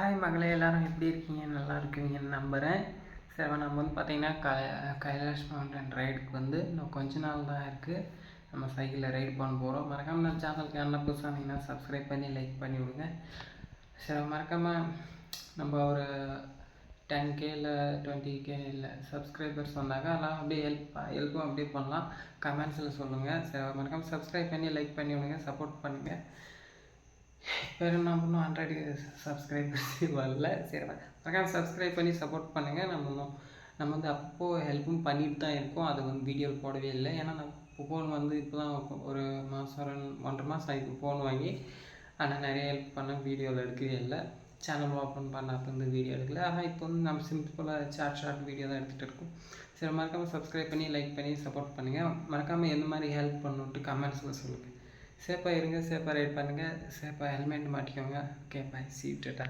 Hi மகளே, எல்லோரும் எப்படி இருக்கீங்க? நல்லா இருக்குவீங்கன்னு நம்புகிறேன். சரி, நம்ம வந்து பார்த்திங்கன்னா கைலாஷ் மவுண்டன் ரைடுக்கு வந்து இன்னும் கொஞ்ச நாள் தான் இருக்குது. நம்ம சைக்கிளில் ரைடு பண்ண போகிறோம். மறக்காமல் நம்ம சேனலுக்கு என்ன புதுசாக இருந்தீங்கன்னா சப்ஸ்கிரைப் பண்ணி லைக் பண்ணி விடுங்க. சரி, மறக்காமல் நம்ம ஒரு 10K இல்லை 20K இல்லை சப்ஸ்கிரைபர்ஸ் வந்தாங்க. அதெல்லாம் அப்படியே ஹெல்ப்பும் அப்படியே பண்ணலாம். கமெண்ட்ஸில் சொல்லுங்கள். சரி, மறக்காமல் சப்ஸ்கிரைப் பண்ணி லைக் பண்ணி விடுங்க, சப்போர்ட் பண்ணுங்கள். வேறு நம்ம இன்னும் 100 சப்ஸ்கிரைபர்ஸ் வரல. சரி, மறக்காமல் சப்ஸ்கிரைப் பண்ணி சப்போர்ட் பண்ணுங்கள். நம்ம வந்து அப்போது ஹெல்ப்பும் பண்ணிட்டு தான் இருக்கோம். அது வந்து வீடியோ போடவே இல்லை. ஏன்னா நான் ஃபோன் வந்து இப்போ தான் ஒரு மாதம் 1.5 மாதம் ஆகிட்டு ஃபோன் வாங்கி. ஆனால் நிறைய ஹெல்ப் பண்ண வீடியோவில் எடுக்கவே இல்லை. சேனல் ஓப்பன் பண்ண அப்போ வந்து வீடியோ எடுக்கல. ஆனால் இப்போ வந்து நம்ம சிம்பிளாக ஷார்ட் வீடியோ தான் எடுத்துகிட்டு இருக்கோம். சரி, மறக்காமல் சப்ஸ்கிரைப் பண்ணி லைக் பண்ணி சப்போர்ட் பண்ணுங்கள். மறக்காமல் எந்த மாதிரி ஹெல்ப் பண்ணணுன்ட்டு கமெண்ட்ஸில் சொல்லுங்கள். சேஃபாக இருங்க, சேஃபாக ரைட் பண்ணுங்கள், சேஃபாக ஹெல்மெட் மாட்டிக்கோங்க. Okay, bye, see you, Tata.